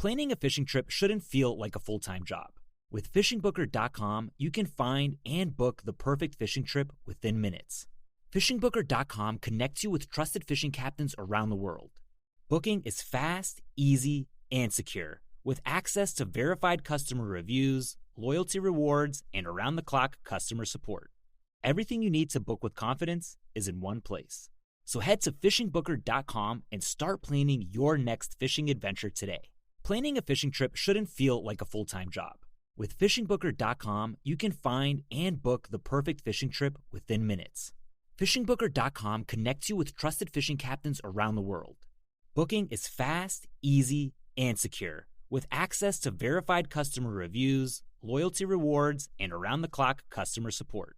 Planning a fishing trip shouldn't feel like a full-time job. With fishingbooker.com, you can find and book the perfect fishing trip within minutes. Fishingbooker.com connects you with trusted fishing captains around the world. Booking is fast, easy, and secure, with access to verified customer reviews, loyalty rewards, and around-the-clock customer support. Everything you need to book with confidence is in one place. So head to fishingbooker.com and start planning your next fishing adventure today. Planning a fishing trip shouldn't feel like a full-time job. With fishingbooker.com, you can find and book the perfect fishing trip within minutes. Fishingbooker.com connects you with trusted fishing captains around the world. Booking is fast, easy, and secure, with access to verified customer reviews, loyalty rewards, and around-the-clock customer support.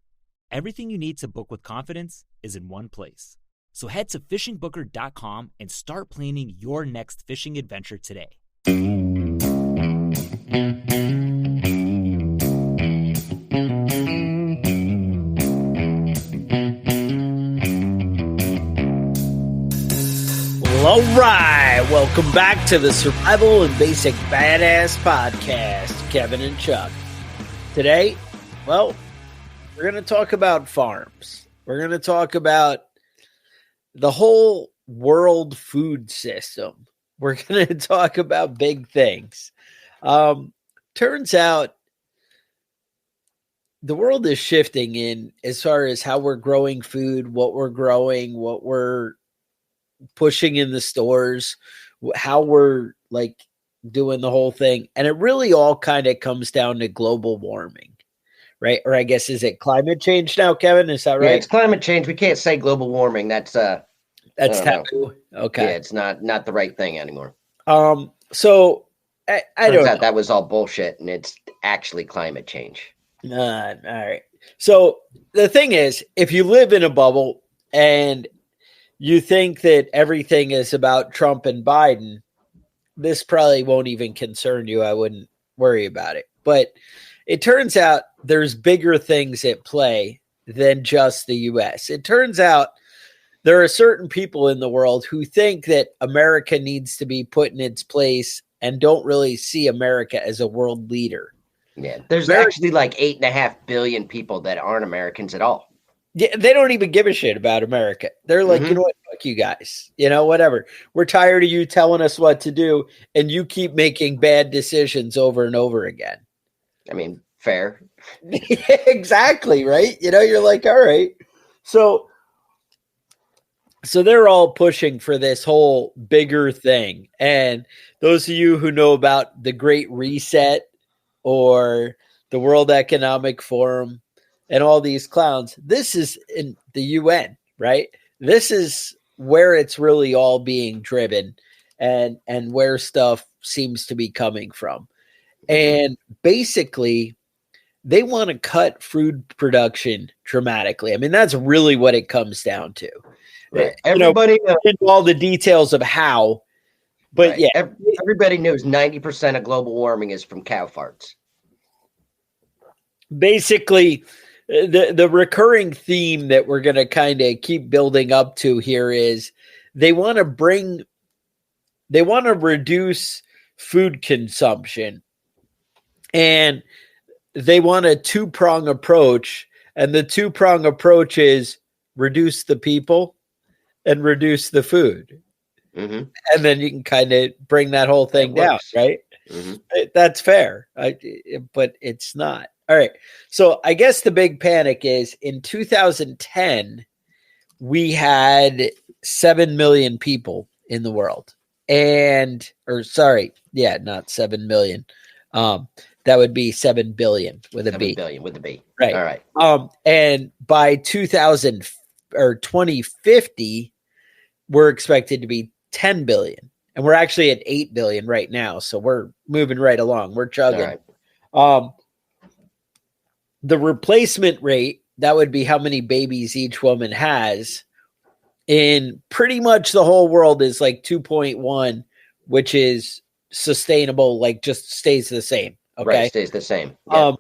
Everything you need to book with confidence is in one place. So head to fishingbooker.com and start planning your next fishing adventure today. All right, welcome back to the Survival and Basic Badass Podcast, Kevin and Chuck. Today, well, we're going to talk about farms. We're going to talk about the whole world food system. We're going to talk about big things. Turns out the world is shifting in as far as how we're growing food, what we're growing, what we're pushing in the stores, how we're like doing the whole thing. And it really all kind of comes down to global warming, right? Or I guess, is it climate change now, Kevin? Is that right? Yeah, it's climate change. We can't say global warming. That's taboo. Okay. Yeah, it's not the right thing anymore. So I don't know. That was all bullshit, and it's actually climate change. All right. So the thing is, if you live in a bubble and you think that everything is about Trump and Biden, this probably won't even concern you. I wouldn't worry about it. But it turns out there's bigger things at play than just the U.S. It turns out there are certain people in the world who think that America needs to be put in its place and don't really see America as a world leader. Yeah, there's actually like 8.5 billion people that aren't Americans at all. Yeah, they don't even give a shit about America. They're like, you know what, fuck you guys. You know, whatever. We're tired of you telling us what to do, and you keep making bad decisions over and over again. I mean, fair. Exactly, right? You know, you're like, all right. So they're all pushing for this whole bigger thing. And those of you who know about the Great Reset or the World Economic Forum and all these clowns, this is in the UN, right? This is where it's really all being driven and where stuff seems to be coming from. And basically, they want to cut food production dramatically. I mean, that's really what it comes down to. Right. Everybody knows all the details of how, but right. Yeah, everybody knows 90% of global warming is from cow farts. Basically, the recurring theme that we're going to kind of keep building up to here is they want to reduce food consumption, and they want a two-prong approach, and the two-prong approach is reduce the people and reduce the food. And then you can kind of bring that whole thing down, right? That's fair, but it's not. All right. So I guess the big panic is in 2010, we had 7 million people in the world. Not 7 million. That would be 7 billion with a B. 7 billion with a B. Right. All right. And by 2050, we're expected to be 10 billion. And we're actually at 8 billion right now. So we're moving right along. We're chugging. Right. The replacement rate, that would be how many babies each woman has in pretty much the whole world, is like 2.1, which is sustainable, like just stays the same. Okay. Right, stays the same. Yeah.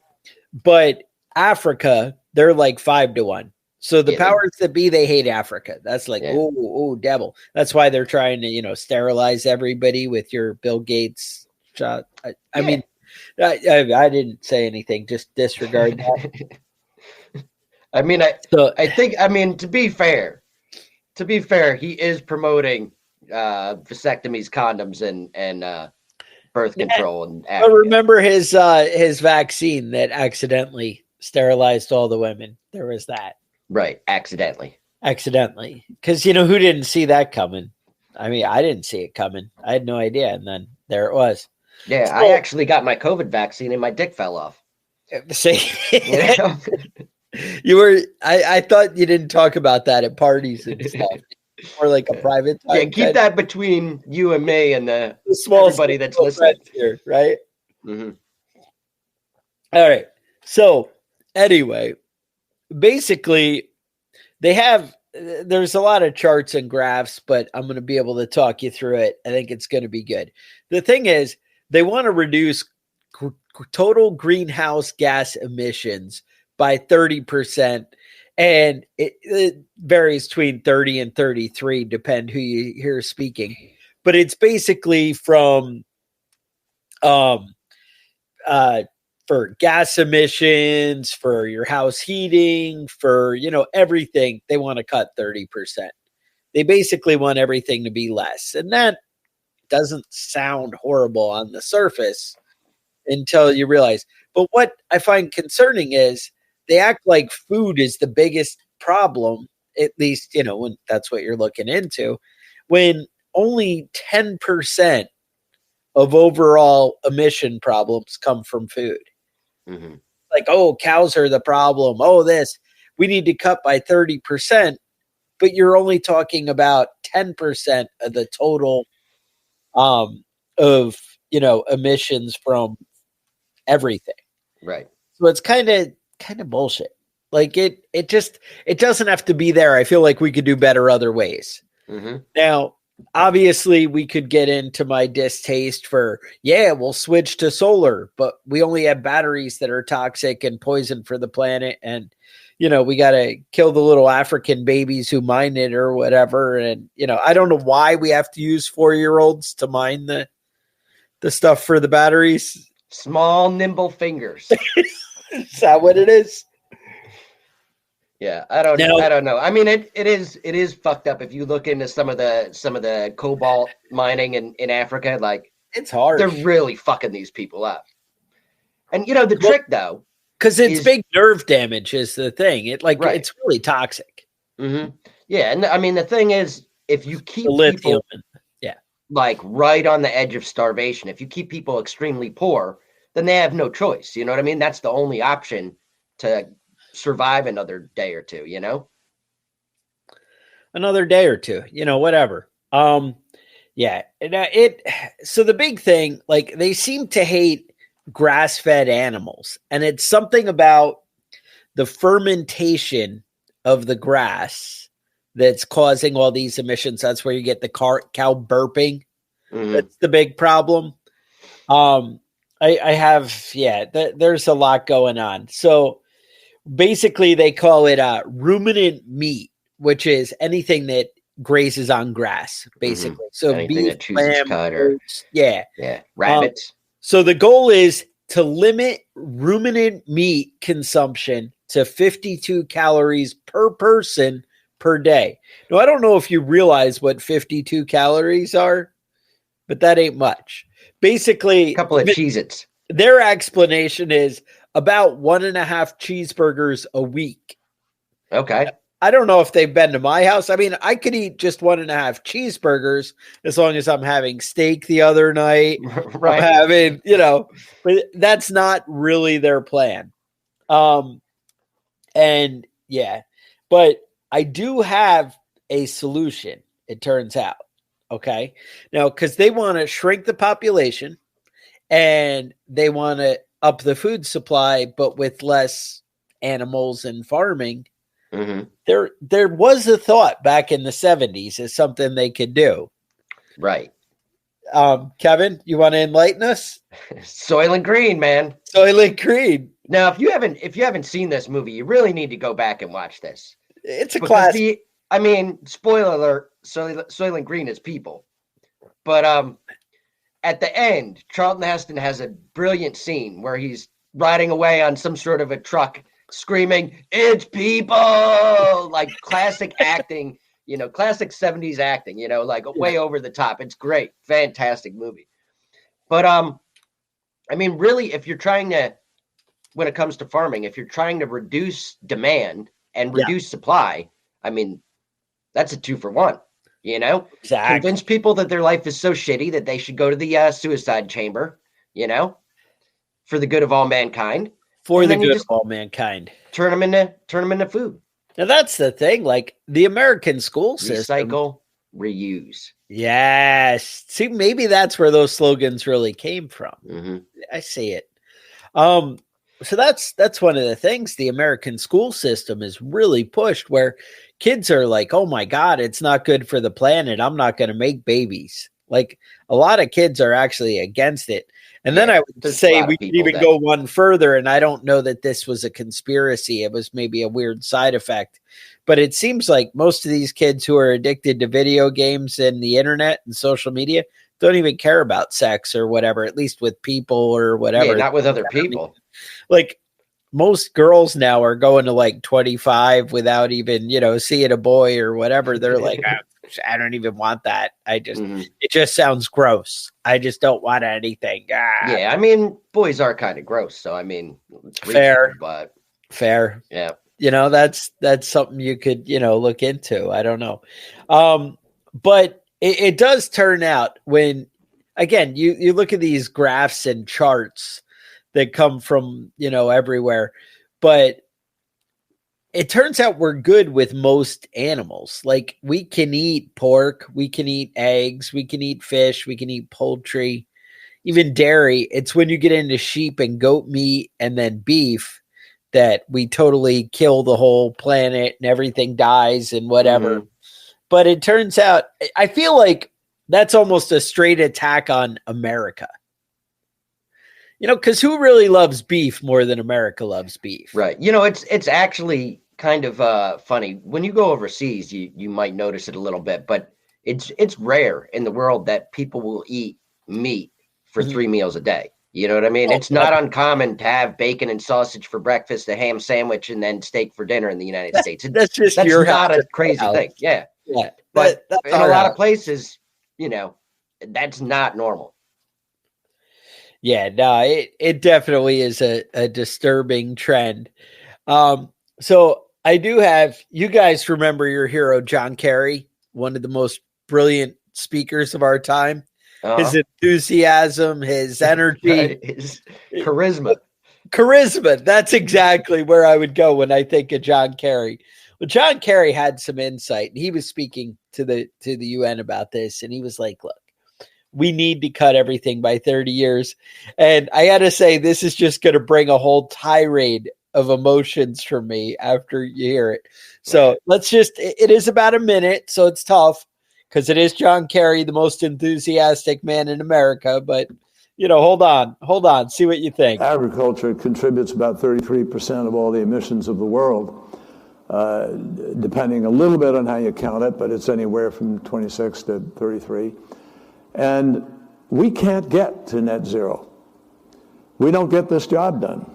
But Africa, they're like 5-1. So the powers that be, they hate Africa. That's like, oh, devil. That's why they're trying to, sterilize everybody with your Bill Gates shot. I mean, I didn't say anything. Just disregard that. I mean, I think, I mean, to be fair, he is promoting vasectomies, condoms, and birth control. And I remember his vaccine that accidentally sterilized all the women. There was that. Right, accidentally, because who didn't see that coming? I mean, I didn't see it coming. I had no idea, and then there it was. Yeah, so, I actually got my COVID vaccine and my dick fell off. See, you were. I thought you didn't talk about that at parties and stuff, or like a private time. Yeah, keep that between you and me and the small everybody that's listening here, right? Mm-hmm. All right. So anyway, basically, there's a lot of charts and graphs, but I'm going to be able to talk you through it. I think it's going to be good. The thing is, they want to reduce total greenhouse gas emissions by 30%. And it varies between 30 and 33, depend who you hear speaking. But it's basically from for gas emissions, for your house heating, for everything, they want to cut 30%. They basically want everything to be less. And that doesn't sound horrible on the surface until you realize. But what I find concerning is they act like food is the biggest problem, at least, when that's what you're looking into, when only 10% of overall emission problems come from food. Mm-hmm. Like, oh, cows are the problem. Oh, we need to cut by 30%, but you're only talking about 10% of the total of emissions from everything. Right. So it's kind of bullshit. Like it doesn't have to be there. I feel like we could do better other ways. Mm-hmm. Now, obviously, we could get into my distaste for, we'll switch to solar, but we only have batteries that are toxic and poison for the planet. And, we got to kill the little African babies who mine it or whatever. And, I don't know why we have to use 4-year-olds to mine the stuff for the batteries. Small, nimble fingers. Is that what it is? Yeah, I don't know. I mean, it is fucked up if you look into some of the cobalt mining in Africa. Like, it's hard. They're really fucking these people up. And the trick though, because it's big nerve damage is the thing. It's really toxic. Mm-hmm. Yeah, and I mean the thing is, if you keep lithium, people like right on the edge of starvation, if you keep people extremely poor, then they have no choice. You know what I mean? That's the only option to survive another day or two, another day or two, whatever. So the big thing, like, they seem to hate grass-fed animals, and it's something about the fermentation of the grass that's causing all these emissions. That's where you get the cow burping. Mm-hmm. That's the big problem. There's a lot going on. So basically, they call it ruminant meat, which is anything that grazes on grass, basically. Mm-hmm. So anything beef, that chooses cut or rabbits. So the goal is to limit ruminant meat consumption to 52 calories per person per day. Now, I don't know if you realize what 52 calories are, but that ain't much. Basically, a couple of Cheez-Its. Their explanation is about 1.5 cheeseburgers a week. Okay. I don't know if they've been to my house. I mean, I could eat just 1.5 cheeseburgers as long as I'm having steak the other night. Right. I'm having, but that's not really their plan. But I do have a solution, it turns out. Okay. Now, because they want to shrink the population and they want to up the food supply, but with less animals and farming. Mm-hmm. There was a thought back in the 70s as something they could do. Right. Kevin, you want to enlighten us? Soylent Green, man. Soylent Green. Now, if you haven't seen this movie, you really need to go back and watch this. It's a classic. Spoiler alert, Soylent Green is people. But at the end, Charlton Heston has a brilliant scene where he's riding away on some sort of a truck screaming, "It's people!" Like classic acting, classic 70s acting, like way over the top. It's great. Fantastic movie. But, I mean, really, if you're trying to, when it comes to farming, if you're trying to reduce demand and reduce supply, I mean, that's a 2-for-1, Exactly. Convince people that their life is so shitty that they should go to the suicide chamber, for the good of all mankind. For the good of all mankind. Turn them into food. Now that's the thing. Like the American school system. Recycle, reuse. Yes. See, maybe that's where those slogans really came from. Mm-hmm. I see it. So that's one of the things. The American school system is really pushed where kids are like, oh my God, it's not good for the planet. I'm not going to make babies. Like a lot of kids are actually against it. And then I would say we could even go one further. And I don't know that this was a conspiracy. It was maybe a weird side effect. But it seems like most of these kids who are addicted to video games and the internet and social media don't even care about sex or whatever, at least with people or whatever. Yeah, not with other people. Like most girls now are going to like 25 without even, seeing a boy or whatever. They're like, I don't even want that. It just sounds gross. I just don't want anything. Yeah, I mean, boys are kind of gross. So, I mean, it's fair, but fair. Yeah. That's something you could, look into. I don't know. But it does turn out when, again, you look at these graphs and charts that come from, everywhere, but it turns out we're good with most animals. Like we can eat pork, we can eat eggs, we can eat fish, we can eat poultry, even dairy. It's when you get into sheep and goat meat and then beef that we totally kill the whole planet and everything dies and whatever. Mm-hmm. But it turns out, I feel like that's almost a straight attack on America. Because who really loves beef more than America loves beef? Right. It's actually kind of funny. When you go overseas, you might notice it a little bit, but it's rare in the world that people will eat meat for 3 meals a day. You know what I mean? It's not uncommon to have bacon and sausage for breakfast, a ham sandwich, and then steak for dinner in the United States. That's not a crazy thing. Yeah. Yeah. But in a lot of places, that's not normal. Yeah, no, it definitely is a disturbing trend. So I do have, you guys remember your hero, John Kerry, one of the most brilliant speakers of our time. His enthusiasm, his energy, his charisma. Charisma. That's exactly where I would go when I think of John Kerry. Well, John Kerry had some insight. He was speaking to the UN about this, and he was like, look, we need to cut everything by 30 years. And I got to say, this is just going to bring a whole tirade of emotions from me after you hear it. So it is about a minute, so it's tough because it is John Kerry, the most enthusiastic man in America. But, hold on, see what you think. Agriculture contributes about 33% of all the emissions of the world, depending a little bit on how you count it, but it's anywhere from 26 to 33. And we can't get to net zero. We don't get this job done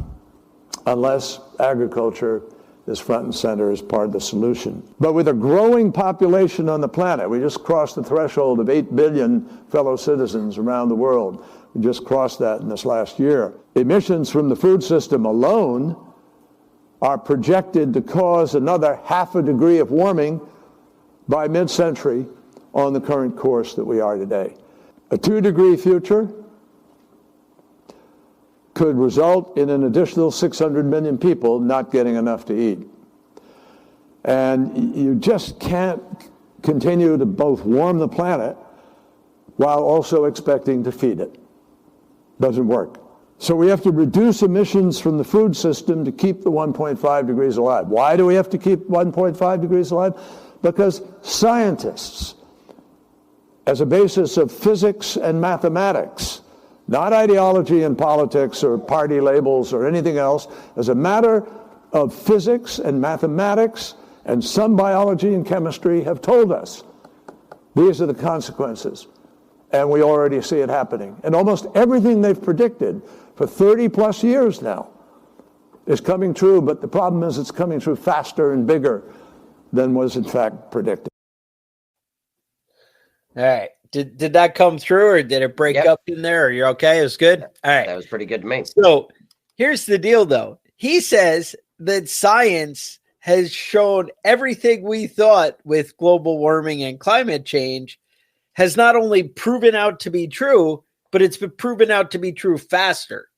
unless agriculture is front and center as part of the solution. But with a growing population on the planet, we just crossed the threshold of 8 billion fellow citizens around the world. We just crossed that in this last year. Emissions from the food system alone are projected to cause another 0.5 degree of warming by mid-century on the current course that we are today. A 2-degree future could result in an additional 600 million people not getting enough to eat. And you just can't continue to both warm the planet while also expecting to feed it. Doesn't work. So we have to reduce emissions from the food system to keep the 1.5 degrees alive. Why do we have to keep 1.5 degrees alive? Because scientists, as a basis of physics and mathematics, not ideology and politics or party labels or anything else, as a matter of physics and mathematics and some biology and chemistry have told us these are the consequences And we already see it happening. And almost everything they've predicted for 30 plus years now is coming true, but the problem is it's coming true faster and bigger than was in fact predicted. All right. Did that come through, or did it break up in there? Or you're okay? It was good? All right. That was pretty good to me. So here's the deal, though. He says that science has shown everything we thought with global warming and climate change has not only proven out to be true, but it's been proven out to be true faster.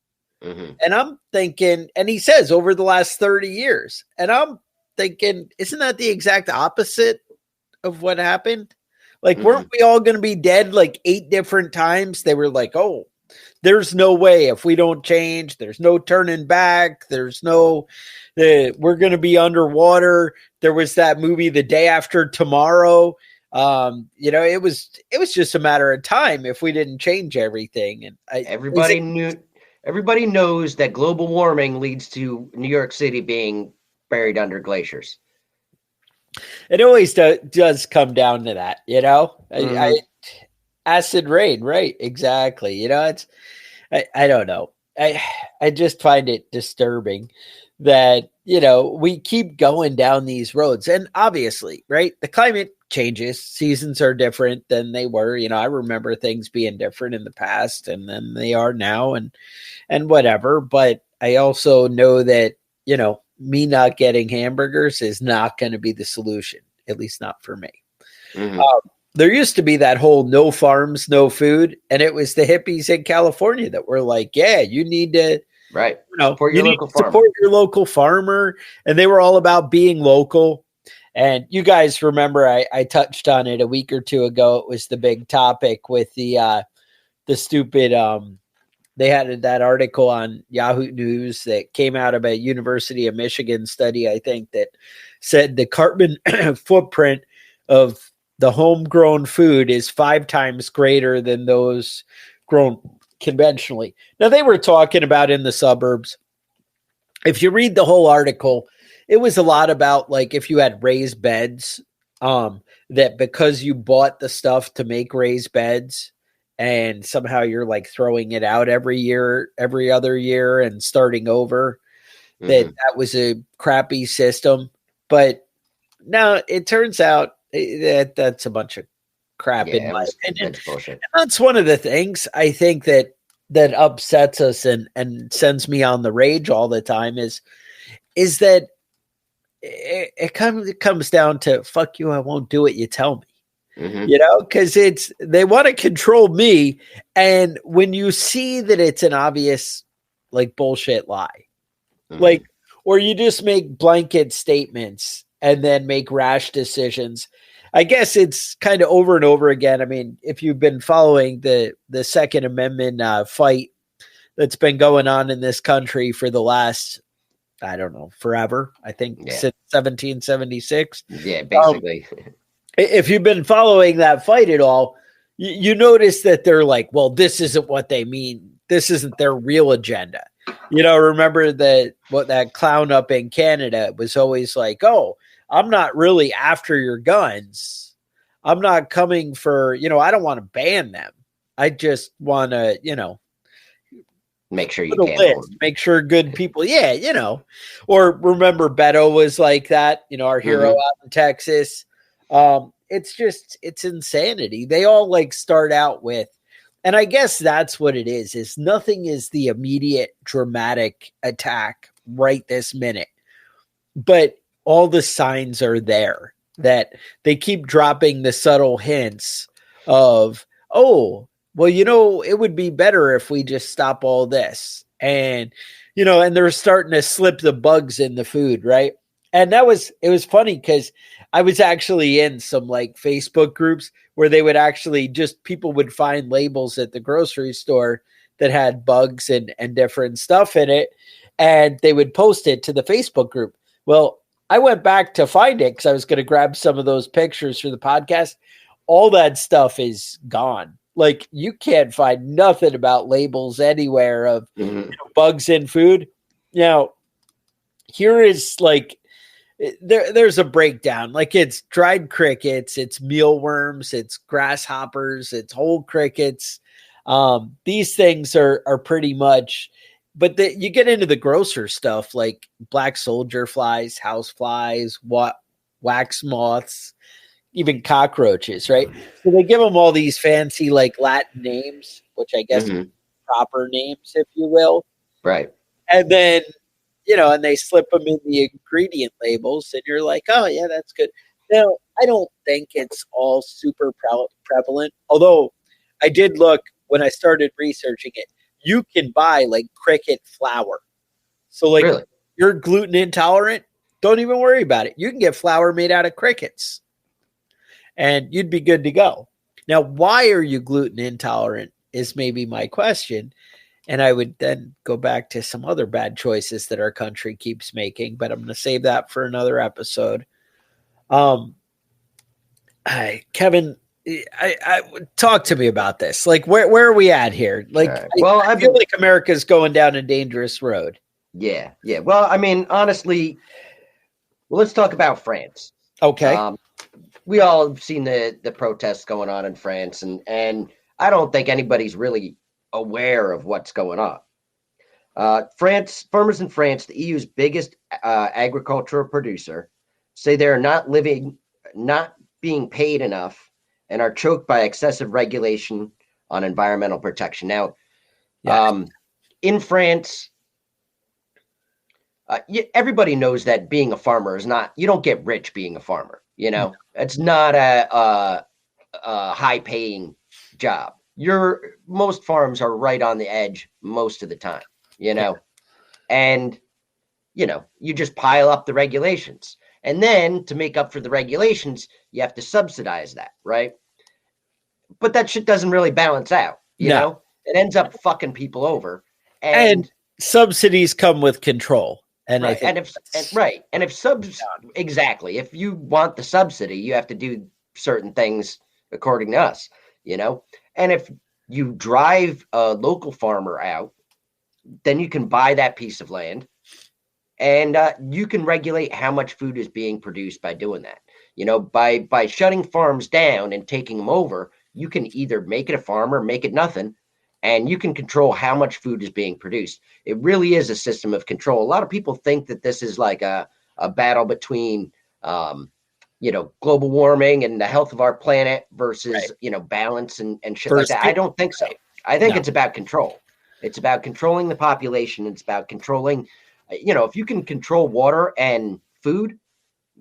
Mm-hmm. And I'm thinking, and he says over the last 30 years, and I'm thinking, isn't that the exact opposite of what happened? Like, weren't we all going to be dead like 8 different times? They were like, oh, there's no way if we don't change, there's no turning back. There's no, we're going to be underwater. There was that movie, The Day After Tomorrow. It was just a matter of time if we didn't change everything. And everybody knows that global warming leads to New York City being buried under glaciers. It always does come down to that, acid rain, right? Exactly. I don't know. I just find it disturbing that, we keep going down these roads, and obviously, right, the climate changes, seasons are different than they were. I remember things being different in the past and then they are now and whatever. But I also know that, me not getting hamburgers is not going to be the solution, at least not for me. Mm-hmm. There used to be that whole no farms, no food. And it was the hippies in California that were like, yeah, you need to, right. Support your local farmer. And they were all about being local. And you guys remember I touched on it a week or two ago. It was the big topic with the stupid, they had that article on Yahoo News that came out of a University of Michigan study, I think, that said the carbon footprint of the homegrown food is 5 times greater than those grown conventionally. Now, they were talking about in the suburbs. If you read the whole article, it was a lot about like if you had raised beds, that because you bought the stuff to make raised beds, and somehow you're like throwing it out every other year and starting over, that was a crappy system. But now it turns out that that's a bunch of crap in my opinion. Bullshit. And that's one of the things I think that upsets us and sends me on the rage all the time is that it comes down to fuck you, I won't do what you tell me. Because they want to control me. And when you see that it's an obvious like bullshit lie, like, or you just make blanket statements and then make rash decisions. I guess it's kind of over and over again. I mean, if you've been following the Second Amendment fight that's been going on in this country for the last, I don't know, forever, I think since 1776. Yeah, basically. If you've been following that fight at all, you notice that they're like, well, this isn't what they mean. This isn't their real agenda. Remember that clown up in Canada was always like, oh, I'm not really after your guns. I'm not coming for, I don't want to ban them. I just want to, make sure you can make sure good people. Yeah. Or remember Beto was like that, our hero out in Texas. It's insanity. They all like start out with, and I guess that's what it is nothing is the immediate dramatic attack right this minute, but all the signs are there that they keep dropping the subtle hints of, oh, well, it would be better if we just stop all this. And, and they're starting to slip the bugs in the food. Right. And it was funny because I was actually in some like Facebook groups where they would actually people would find labels at the grocery store that had bugs and different stuff in it. And they would post it to the Facebook group. Well, I went back to find it because I was going to grab some of those pictures for the podcast. All that stuff is gone. Like you can't find nothing about labels anywhere of bugs in food. Now, here is like, there's a breakdown. Like it's dried crickets, it's mealworms, it's grasshoppers, it's whole crickets. These things are pretty much, but you get into the grosser stuff like black soldier flies, house flies, wax moths, even cockroaches, right? So they give them all these fancy like Latin names, which I guess are proper names, if you will. Right. And then, and they slip them in the ingredient labels and you're like, oh yeah, that's good. Now, I don't think it's all super prevalent. Although I did look when I started researching it, you can buy like cricket flour. So like really? You're gluten intolerant, don't even worry about it. You can get flour made out of crickets and you'd be good to go. Now, why are you gluten intolerant is maybe my question. And I would then go back to some other bad choices that our country keeps making, but I'm going to save that for another episode. Kevin, I talk to me about this. Like, where are we at here? Like, right. Well, I feel like America's going down a dangerous road. Yeah. Well, I mean, honestly, let's talk about France. Okay. We all have seen the protests going on in France, and I don't think anybody's really aware of what's going on. Farmers in France, the EU's biggest agricultural producer, say they're not being paid enough and are choked by excessive regulation on environmental protection. Now, in France, everybody knows that being a farmer is not, you don't get rich being a farmer. It's not a high paying job. Most farms are right on the edge most of the time, and, you just pile up the regulations. And then to make up for the regulations, you have to subsidize that, right? But that shit doesn't really balance out, you know? It ends up fucking people over. And subsidies come with control. And right. Exactly. If you want the subsidy, you have to do certain things according to us, And if you drive a local farmer out, then you can buy that piece of land and you can regulate how much food is being produced by doing that. By shutting farms down and taking them over, you can either make it a farm or make it nothing, and you can control how much food is being produced. It really is a system of control. A lot of people think that this is like a battle between global warming and the health of our planet versus, balance and shit like that. I don't think so. I think it's about control. It's about controlling the population. It's about controlling, if you can control water and food,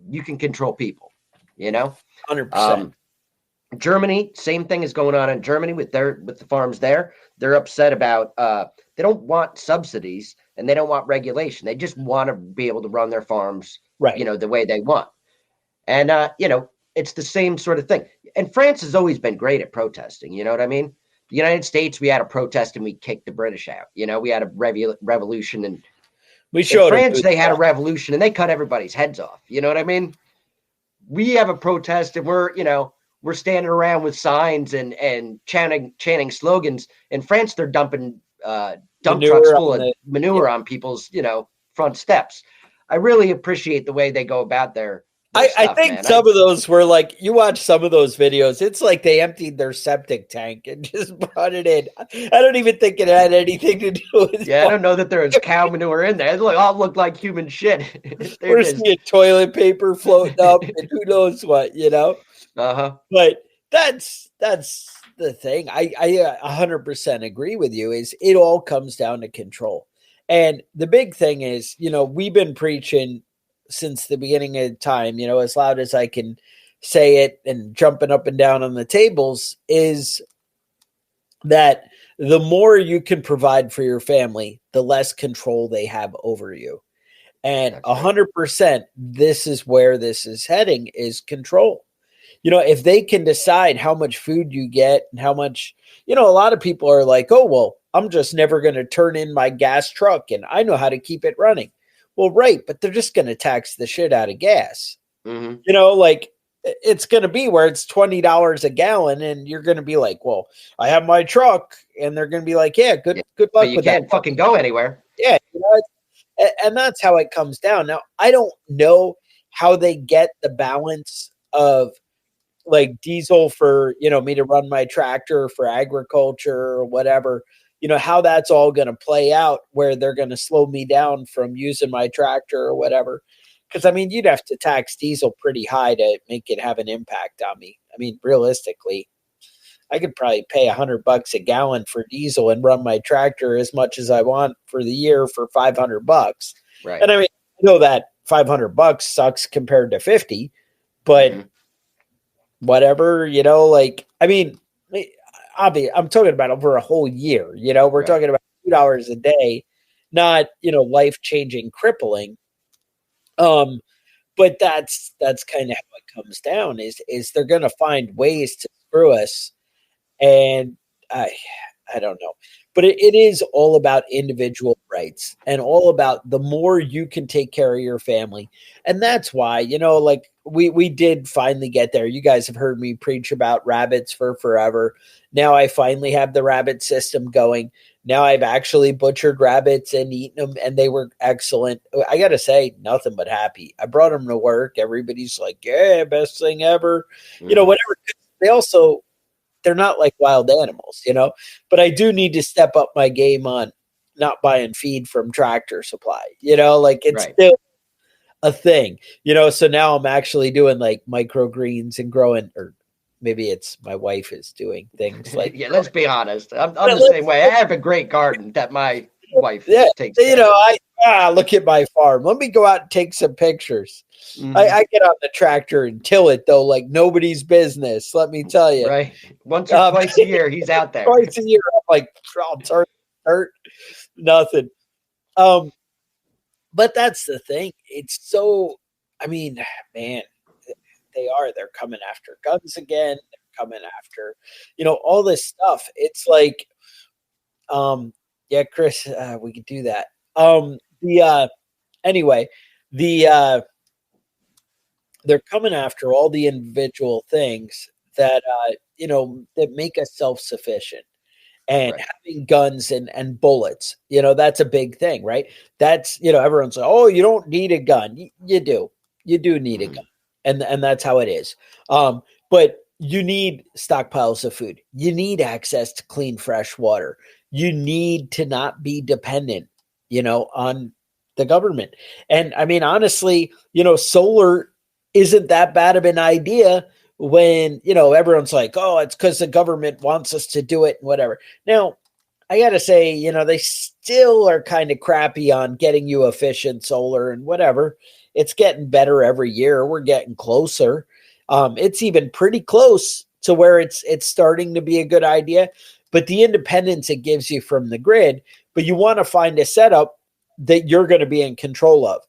you can control people, 100%. Germany, same thing is going on in Germany with the farms there. They're upset about, they don't want subsidies and they don't want regulation. They just want to be able to run their farms, the way they want. And, it's the same sort of thing. And France has always been great at protesting. You know what I mean? The United States, we had a protest and we kicked the British out. We had a revolution. And in France, they had a revolution and they cut everybody's heads off. You know what I mean? We have a protest and we're standing around with signs and chanting slogans. In France, they're dumping dump trucks full of manure on people's, front steps. I really appreciate the way they go about their I think some of those were like, you watch some of those videos, it's like they emptied their septic tank and just brought it in. I don't even think it had anything to do with I don't know that there was cow manure in there. It all looked like human shit. We're seeing toilet paper floating up and who knows what, Uh-huh. But that's the thing. I 100% agree with you, is it all comes down to control. And the big thing is, we've been preaching since the beginning of time, as loud as I can say it and jumping up and down on the tables, is that the more you can provide for your family, the less control they have over you. And 100%, this is where this is heading, is control. If they can decide how much food you get and how much, a lot of people are like, oh, well, I'm just never going to turn in my gas truck and I know how to keep it running. Well, right, but they're just going to tax the shit out of gas. Mm-hmm. It's going to be where it's $20 a gallon, and you're going to be like, "Well, I have my truck," and they're going to be like, "Yeah, good luck but you with can't that. Fucking go anywhere." Yeah, and that's how it comes down. Now, I don't know how they get the balance of like diesel for, me to run my tractor for agriculture or whatever, how that's all going to play out, where they're going to slow me down from using my tractor or whatever. Because, I mean, you'd have to tax diesel pretty high to make it have an impact on me. I mean, realistically, I could probably pay $100 a gallon for diesel and run my tractor as much as I want for the year for $500. Right. And I mean, I know that $500 sucks compared to 50, but whatever, I mean, obviously, I'm talking about over a whole year, we're talking about $2 a day, not, life-changing, crippling. But that's kind of how it comes down is they're going to find ways to screw us. And I don't know, but it is all about individual rights and all about the more you can take care of your family. And that's why, like we did finally get there. You guys have heard me preach about rabbits for forever. Now I finally have the rabbit system going. Now I've actually butchered rabbits and eaten them, and they were excellent. I got to say, nothing but happy. I brought them to work. Everybody's like, yeah, best thing ever. Whatever. They're not like wild animals, but I do need to step up my game on not buying feed from Tractor Supply, it's still a thing, so now I'm actually doing like microgreens and growing, or maybe it's my wife is doing things like, yeah, let's be honest. I'm the same way. I have a great garden that my wife takes care of. Look at my farm. Let me go out and take some pictures. I get on the tractor and till it though, like nobody's business. Let me tell you. Right. Once or twice a year, he's out there. Twice a year, I'm like, I'll turn dirt, nothing. But that's the thing. It's so, I mean, man, they're coming after guns again. They're coming after, all this stuff. It's like, yeah, Chris, we could do that. They're coming after all the individual things that, that make us self-sufficient, and having guns and bullets, that's a big thing, right? That's, everyone's like, oh, you don't need a gun. You do need a gun. And that's how it is. But you need stockpiles of food. You need access to clean, fresh water. You need to not be dependent, on the government. And I mean, honestly, solar isn't that bad of an idea when, everyone's like, oh, it's because the government wants us to do it and whatever. Now, I got to say, they still are kind of crappy on getting you efficient solar and whatever. It's getting better every year. We're getting closer. It's even pretty close to where it's starting to be a good idea. But the independence it gives you from the grid, but you want to find a setup that you're going to be in control of.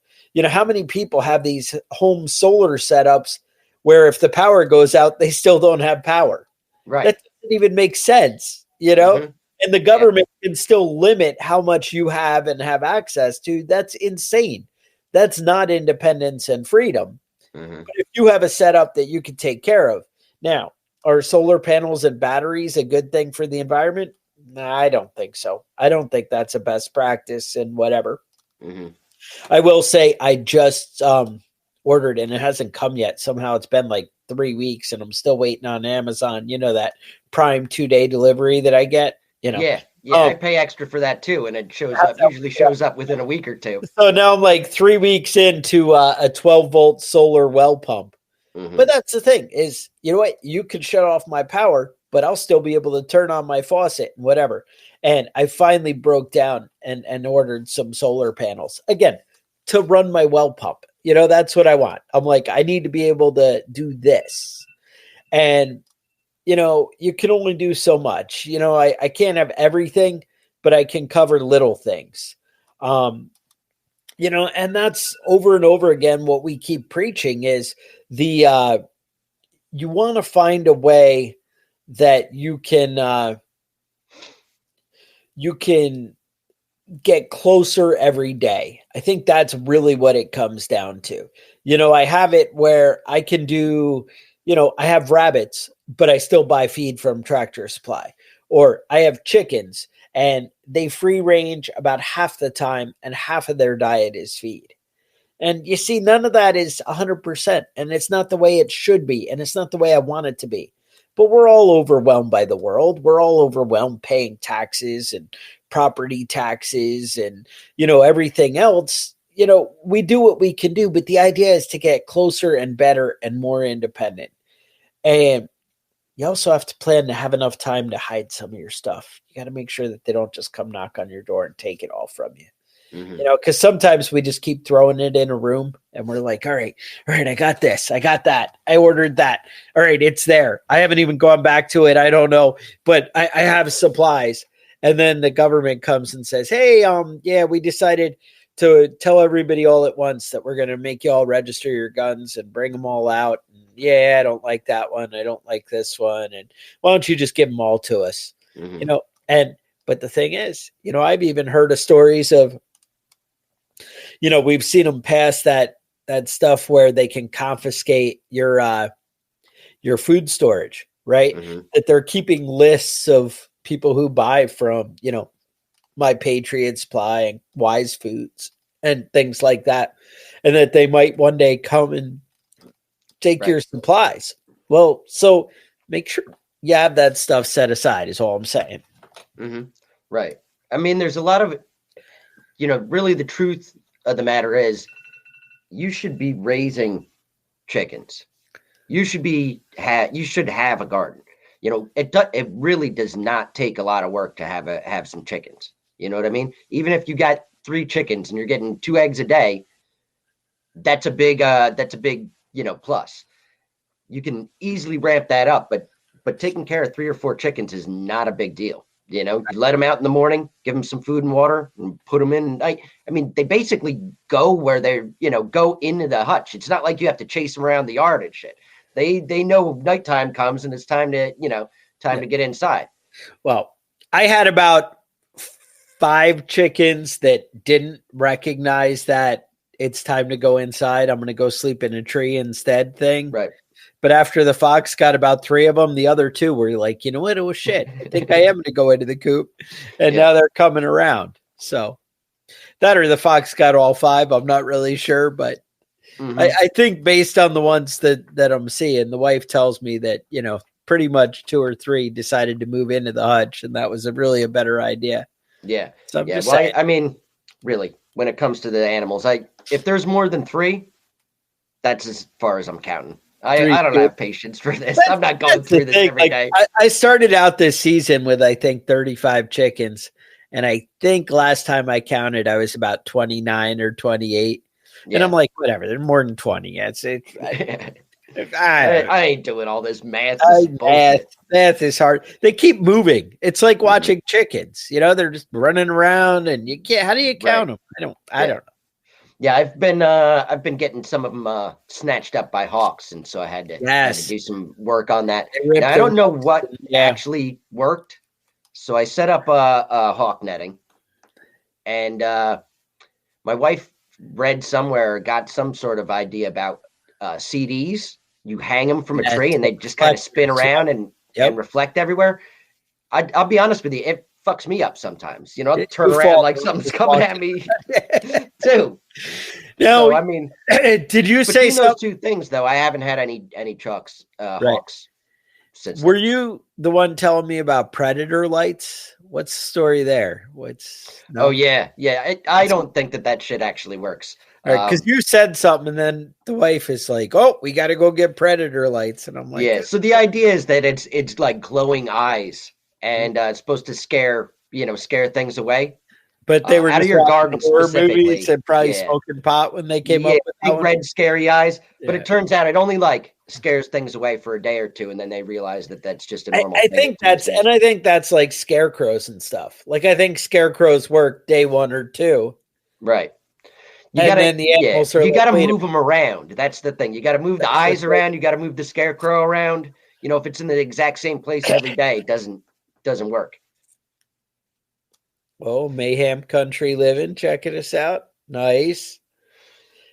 How many people have these home solar setups where if the power goes out, they still don't have power? Right. That doesn't even make sense, And the government can still limit how much you have and have access to. That's insane. That's not independence and freedom. But if you have a setup that you can take care of. Now, are solar panels and batteries a good thing for the environment? Nah, I don't think so. I don't think that's a best practice and whatever. I will say I just ordered and it hasn't come yet. Somehow it's been like 3 weeks and I'm still waiting on Amazon. That Prime 2-day delivery that I get. Yeah, I pay extra for that too, and it usually shows up within a week or two. So now I'm like 3 weeks into a 12-volt solar well pump. But that's the thing is, you know what? You can shut off my power, but I'll still be able to turn on my faucet and whatever. And I finally broke down and ordered some solar panels again to run my well pump. That's what I want. I'm like, I need to be able to do this. And, you can only do so much. I can't have everything, but I can cover little things. And that's over and over again what we keep preaching is you want to find a way that you can get closer every day. I think that's really what it comes down to. I have it where I can do, I have rabbits, but I still buy feed from Tractor Supply, or I have chickens and they free range about half the time and half of their diet is feed. And you see, none of that is 100%. And it's not the way it should be. And it's not the way I want it to be. But we're all overwhelmed by the world. We're all overwhelmed paying taxes and property taxes and, everything else. We do what we can do. But the idea is to get closer and better and more independent. And you also have to plan to have enough time to hide some of your stuff. You got to make sure that they don't just come knock on your door and take it all from you. Because sometimes we just keep throwing it in a room and we're like, all right, I got this. I got that. I ordered that. All right, it's there. I haven't even gone back to it. I don't know, but I have supplies. And then the government comes and says, hey, we decided to tell everybody all at once that we're going to make you all register your guns and bring them all out. And, I don't like that one. I don't like this one. And why don't you just give them all to us? But the thing is, I've even heard of stories of, we've seen them pass that stuff where they can confiscate your food storage, right? That they're keeping lists of people who buy from, My Patriot Supply and Wise Foods and things like that. And that they might one day come and take your supplies. Well, so make sure you have that stuff set aside is all I'm saying. Right. I mean, there's a lot of, really the truth of the matter is you should be raising chickens. You should have a garden. It really does not take a lot of work to have some chickens. You know what I mean? Even if you got 3 chickens and you're getting 2 eggs a day, that's a big plus. You can easily ramp that up, but taking care of 3 or 4 chickens is not a big deal. You let them out in the morning, give them some food and water, and put them in. I mean, they basically go where they're, go into the hutch. It's not like you have to chase them around the yard and shit. They know nighttime comes and it's time to, to get inside. Well, I had about 5 chickens that didn't recognize that it's time to go inside. I'm going to go sleep in a tree instead thing. Right. But after the fox got about 3 of them, the other 2 were like, you know what? It was shit. I think I am going to go into the coop. And now they're coming around. So that or the fox got all 5. I'm not really sure. But I think based on the ones that I'm seeing, the wife tells me that, pretty much 2 or 3 decided to move into the hutch. And that was really a better idea. Yeah. So I'm just saying. I mean, really, when it comes to the animals, if there's more than 3, that's as far as I'm counting. I don't have patience for this. I'm not going through this every day. I started out this season with, I think, 35 chickens. And I think last time I counted, I was about 29 or 28. Yeah. And I'm like, whatever. There's more than 20. I ain't doing all this math. Math is hard. They keep moving. It's like watching chickens. They're just running around, and you can't. How do you count them? I don't know. Yeah, I've been getting some of them snatched up by hawks, and so I had to do some work on that. Now, I don't know what actually worked, so I set up a hawk netting, and my wife read somewhere, got some sort of idea about CDs. You hang them from a tree, and they just kind of spin around and reflect everywhere. I'll be honest with you, it fucks me up sometimes. I'll turn around like something's coming at me too. Now, so, I mean, did you say those 2 things though? I haven't had any trucks, hawks since. Were you the one telling me about predator lights? What's the story there? No? Oh yeah. I don't think that shit actually works. All right, because you said something, and then the wife is like, "Oh, we got to go get predator lights," and I'm like, "Yeah." So the idea is that it's like glowing eyes, and it's supposed to scare things away. But they were out of your garden specifically, movies and probably smoking pot when they came up with big red scary eyes. But it turns out it only scares things away for a day or 2, and then they realize that that's just a normal. I think that's like scarecrows and stuff. Like I think scarecrows work day 1 or 2, right? You got to move them around. That's the thing. You got to move the eyes around. You got to move the scarecrow around. If it's in the exact same place every day, it doesn't work. Oh, Mayhem Country Living, checking us out. Nice.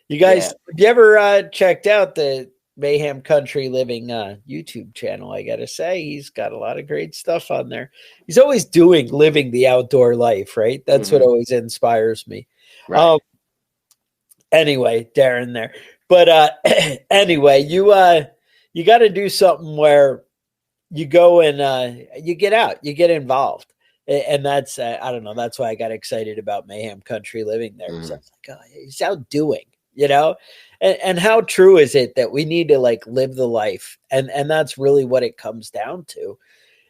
You guys, have you ever checked out the Mayhem Country Living YouTube channel? I got to say, he's got a lot of great stuff on there. He's always living the outdoor life, right? That's what always inspires me. Right. Anyway, Darren there. But anyway, you got to do something where you go and you get out, you get involved. And that's, I don't know, that's why I got excited about Mayhem Country living there. So I was like, oh, he's out doing, and how true is it that we need to like live the life? And that's really what it comes down to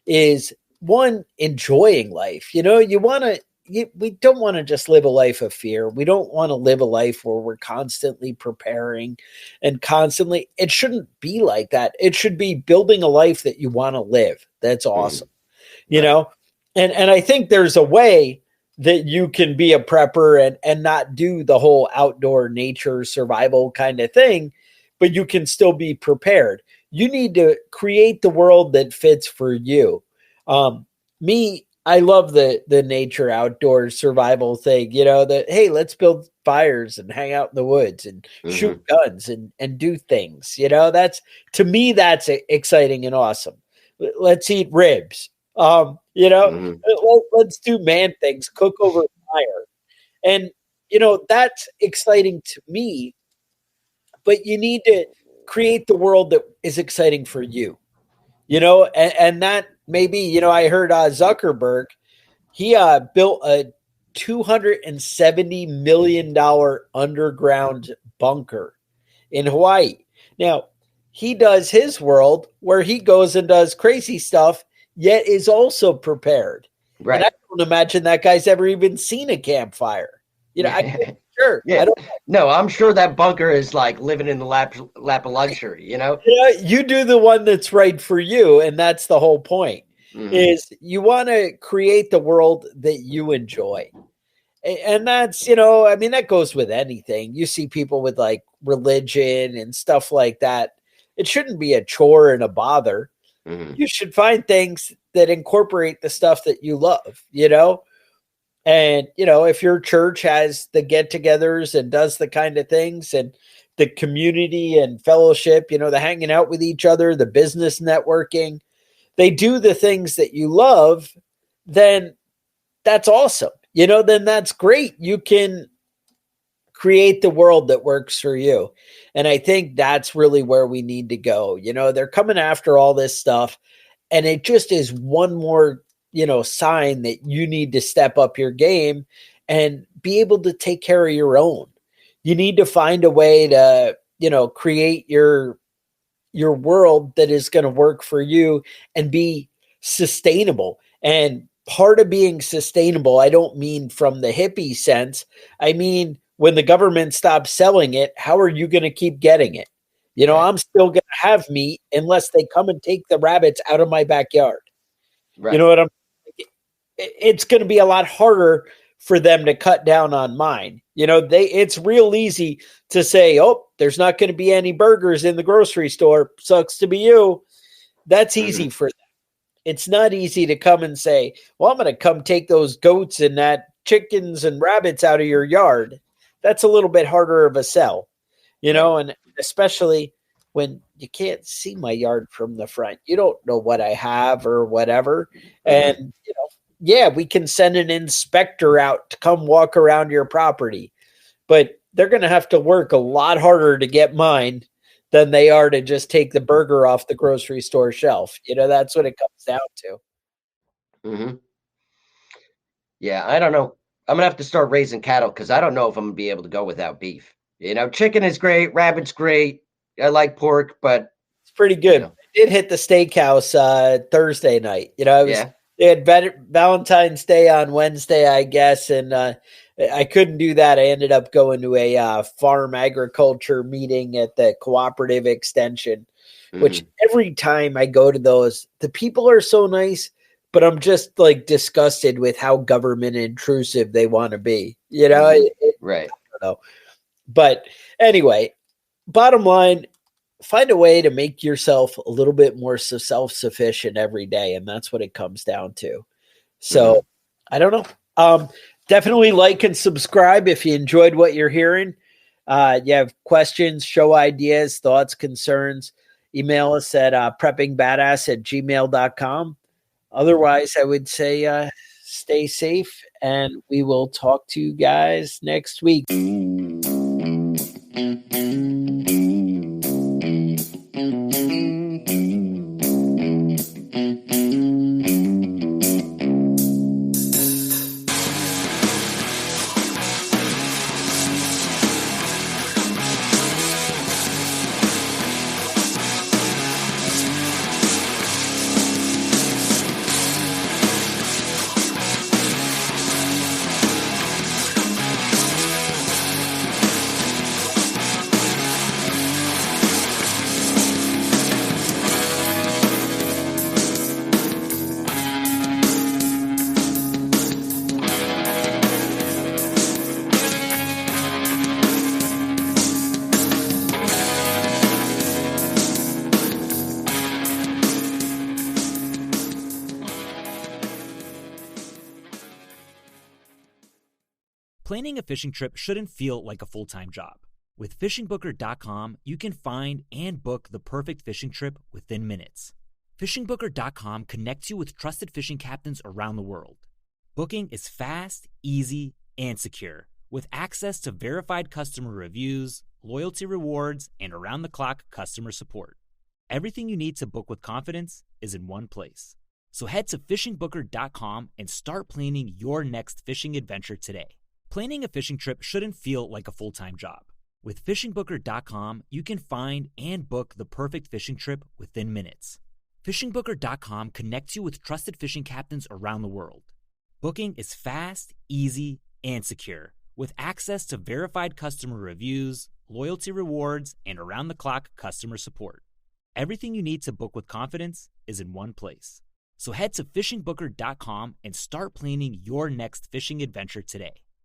is one, enjoying life. We don't want to just live a life of fear. We don't want to live a life where we're constantly preparing and constantly, it shouldn't be like that. It should be building a life that you want to live. That's awesome. And I think there's a way that you can be a prepper and not do the whole outdoor nature survival kind of thing, but you can still be prepared. You need to create the world that fits for you. I love the nature outdoor survival thing, that, hey, let's build fires and hang out in the woods and shoot guns and do things, that's, to me, that's exciting and awesome. Let's eat ribs. Let's do man things, cook over fire. And, that's exciting to me, but you need to create the world that is exciting for you, and that maybe, I heard Zuckerberg, he built a $270 million underground bunker in Hawaii. Now, he does his world where he goes and does crazy stuff, yet is also prepared. Right. And I don't imagine that guy's ever even seen a campfire. Sure. Yeah. No, I'm sure that bunker is like living in the lap of luxury, Yeah, you do the one that's right for you. And that's the whole point is you want to create the world that you enjoy. And that's, that goes with anything. You see people with like religion and stuff like that. It shouldn't be a chore and a bother. You should find things that incorporate the stuff that you love, and, if your church has the get-togethers and does the kind of things and the community and fellowship, the hanging out with each other, the business networking, they do the things that you love, then that's awesome. Then that's great. You can create the world that works for you. And I think that's really where we need to go. They're coming after all this stuff, and it just is one more, sign that you need to step up your game and be able to take care of your own. You need to find a way to, create your world that is going to work for you and be sustainable. And part of being sustainable, I don't mean from the hippie sense. I mean, when the government stops selling it, how are you going to keep getting it? I'm still going to have meat unless they come and take the rabbits out of my backyard. Right. You know what it's going to be a lot harder for them to cut down on mine. It's real easy to say, oh, there's not going to be any burgers in the grocery store. Sucks to be you. That's easy for them. It's not easy to come and say, well, I'm going to come take those goats and that chickens and rabbits out of your yard. That's a little bit harder of a sell, and especially when you can't see my yard from the front. You don't know what I have or whatever. And, we can send an inspector out to come walk around your property, but they're going to have to work a lot harder to get mine than they are to just take the burger off the grocery store shelf. That's what it comes down to. Yeah, I don't know. I'm going to have to start raising cattle because I don't know if I'm going to be able to go without beef. Chicken is great. Rabbit's great. I like pork, but it's pretty good. I did hit the steakhouse Thursday night. They had Valentine's Day on Wednesday, I guess, and I couldn't do that. I ended up going to a farm agriculture meeting at the cooperative extension, which every time I go to those, the people are so nice, but I'm just like disgusted with how government intrusive they want to be. Right. I don't know. But anyway, bottom line, find a way to make yourself a little bit more self-sufficient every day. And that's what it comes down to. So I don't know. Definitely like and subscribe if you enjoyed what you're hearing. You have questions, show ideas, thoughts, concerns, email us at preppingbadass@gmail.com. Otherwise, I would say stay safe, and we will talk to you guys next week. Planning a fishing trip shouldn't feel like a full-time job. With FishingBooker.com, you can find and book the perfect fishing trip within minutes. FishingBooker.com connects you with trusted fishing captains around the world. Booking is fast, easy, and secure, with access to verified customer reviews, loyalty rewards, and around-the-clock customer support. Everything you need to book with confidence is in one place. So head to FishingBooker.com and start planning your next fishing adventure today. Planning a fishing trip shouldn't feel like a full-time job. With FishingBooker.com, you can find and book the perfect fishing trip within minutes. FishingBooker.com connects you with trusted fishing captains around the world. Booking is fast, easy, and secure, with access to verified customer reviews, loyalty rewards, and around-the-clock customer support. Everything you need to book with confidence is in one place. So head to FishingBooker.com and start planning your next fishing adventure today.